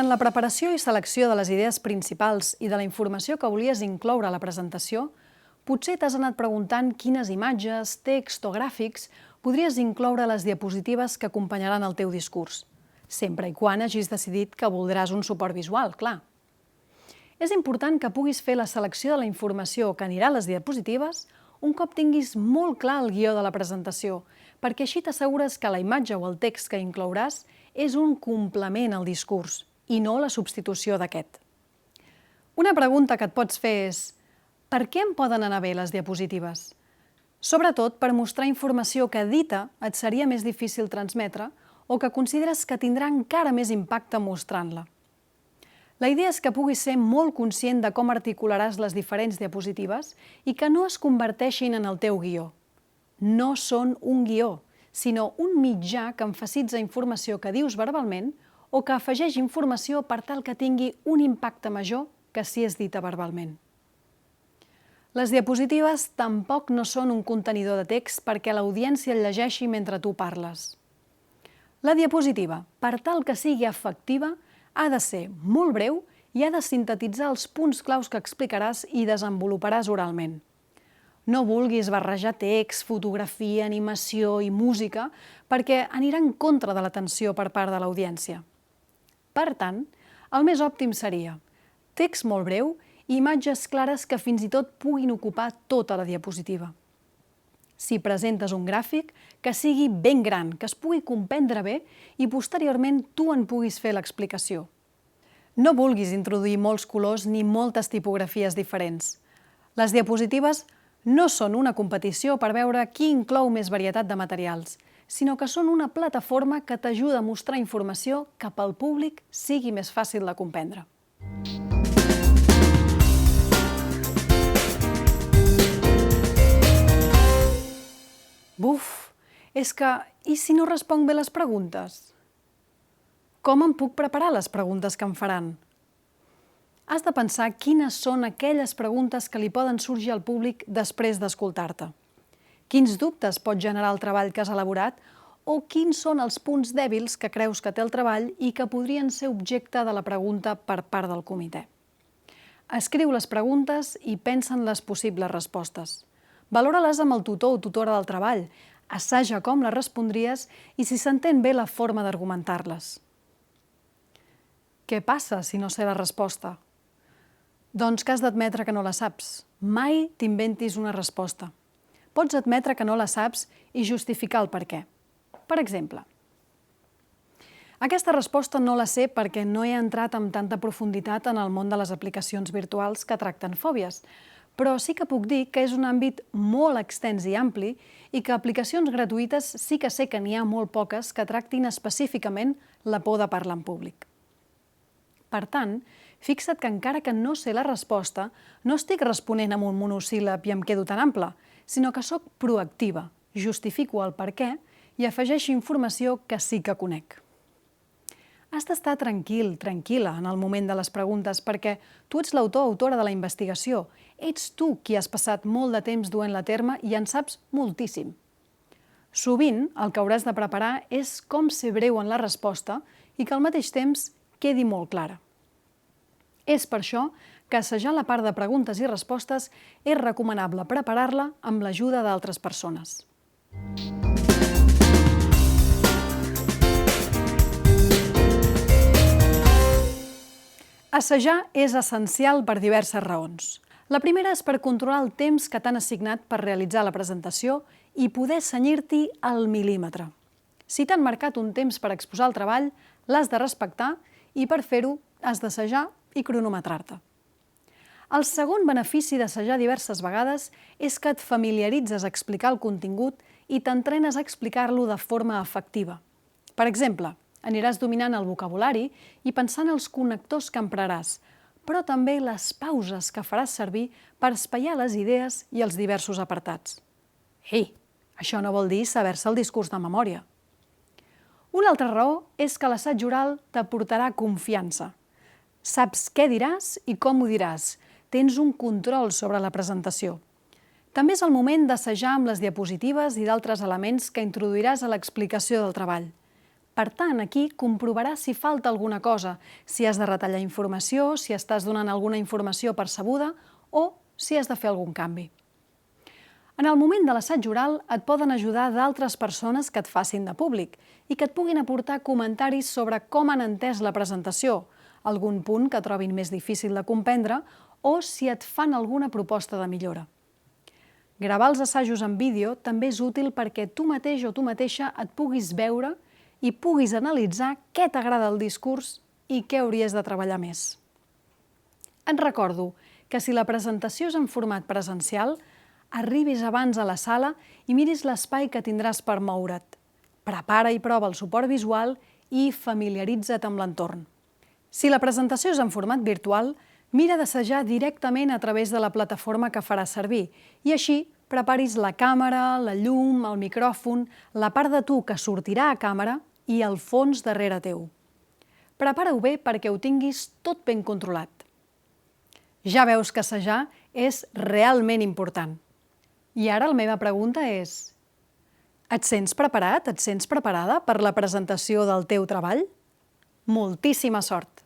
Durant la preparació i selecció de les idees principals i de la informació que volies incloure a la presentació, potser t'has anat preguntant quines imatges, text o gràfics podries incloure a les diapositives que acompanyaran el teu discurs, sempre i quan hagis decidit que voldràs un suport visual, clar. És important que puguis fer la selecció de la informació que anirà a les diapositives un cop tinguis molt clar el guió de la presentació, perquè així t'assegures que la imatge o el text que inclouràs és un complement al discurs i no la substitució d'aquest. Una pregunta que et pots fer és: per què em poden anar bé les diapositives? Sobretot per mostrar informació que dita et seria més difícil transmetre o que consideres que tindrà encara més impacte mostrant-la. La idea és que puguis ser molt conscient de com articularàs les diferents diapositives i que no es converteixin en el teu guió. No són un guió, sinó un mitjà que emfasitza informació que dius verbalment o que afegeix informació per tal que tingui un impacte major que si és dita verbalment. Les diapositives tampoc no són un contenidor de text perquè l'audiència el llegeixi mentre tu parles. La diapositiva, per tal que sigui efectiva, ha de ser molt breu i ha de sintetitzar els punts claus que explicaràs i desenvoluparàs oralment. No vulguis barrejar text, fotografia, animació i música perquè anirà en contra de l'atenció per part de l'audiència. Per tant, el més òptim seria text molt breu i imatges clares que fins i tot puguin ocupar tota la diapositiva. Si presentes un gràfic, que sigui ben gran, que es pugui comprendre bé i posteriorment tu en puguis fer l'explicació. No vulguis introduir molts colors ni moltes tipografies diferents. Les diapositives no són una competició per veure qui inclou més varietat de materials, sinó que són una plataforma que t'ajuda a mostrar informació que pel públic sigui més fàcil de comprendre. Buf, és que, i si no responc bé les preguntes? Com em puc preparar les preguntes que em faran? Has de pensar quines són aquelles preguntes que li poden sorgir al públic després d'escoltar-te. Quins dubtes pot generar el treball que has elaborat o quins són els punts dèbils que creus que té el treball i que podrien ser objecte de la pregunta per part del comitè. Escriu les preguntes i pensa en les possibles respostes. Valora-les amb el tutor o tutora del treball, assaja com les respondries i si s'entén bé la forma d'argumentar-les. Què passa si no sé la resposta? Doncs que has d'admetre que no la saps. Mai t'inventis una resposta. Pots admetre que no la saps i justificar el per què. Per exemple, aquesta resposta no la sé perquè no he entrat amb tanta profunditat en el món de les aplicacions virtuals que tracten fòbies, però sí que puc dir que és un àmbit molt extens i ampli i que aplicacions gratuïtes sí que sé que n'hi ha molt poques que tractin específicament la por de parlar en públic. Per tant, fixa't que encara que no sé la resposta, no estic responent amb un monosíl·lab i em quedo tan ample, sinó que sóc proactiva, justifico el per què i afegeixo informació que sí que conec. Has d'estar tranquil, tranquil·la en el moment de les preguntes perquè tu ets l'autor o autora de la investigació, ets tu qui has passat molt de temps duent-la a terme i en saps moltíssim. Sovint, el que hauràs de preparar és com ser breu en la resposta i que al mateix temps quedi molt clara. És per això que assajar la part de preguntes i respostes és recomanable preparar-la amb l'ajuda d'altres persones. Assajar és essencial per diverses raons. La primera és per controlar el temps que t'han assignat per realitzar la presentació i poder cenyir-t'hi al mil·límetre. Si t'han marcat un temps per exposar el treball, l'has de respectar i per fer-ho has d'assajar i cronometrar-te. El segon benefici d'assajar diverses vegades és que et familiaritzes a explicar el contingut i t'entrenes a explicar-lo de forma efectiva. Per exemple, aniràs dominant el vocabulari i pensant els connectors que empraràs, però també les pauses que faràs servir per espaiar les idees i els diversos apartats. Ei, això no vol dir saber-se el discurs de memòria. Una altra raó és que l'assaig oral t'aportarà confiança. Saps què diràs i com ho diràs. Tens un control sobre la presentació. També és el moment d'assajar amb les diapositives i d'altres elements que introduiràs a l'explicació del treball. Per tant, aquí comprovaràs si falta alguna cosa, si has de retallar informació, si estàs donant alguna informació percebuda o si has de fer algun canvi. En el moment de l'assaig oral et poden ajudar d'altres persones que et facin de públic i que et puguin aportar comentaris sobre com han entès la presentació, algun punt que trobin més difícil de comprendre o si et fan alguna proposta de millora. Gravar els assajos en vídeo també és útil perquè tu mateix o tu mateixa et puguis veure i puguis analitzar què t'agrada el discurs i què hauries de treballar més. Et recordo que si la presentació és en format presencial, arribis abans a la sala i miris l'espai que tindràs per moure't. Prepara i prova el suport visual i familiaritza't amb l'entorn. Si la presentació és en format virtual, mira d'assajar directament a través de la plataforma que faràs servir i així preparis la càmera, la llum, el micròfon, la part de tu que sortirà a càmera i el fons darrere teu. Prepara-ho bé perquè ho tinguis tot ben controlat. Ja veus que assajar és realment important. I ara la meva pregunta és: et sents preparat, et sents preparada per la presentació del teu treball? Moltíssima sort!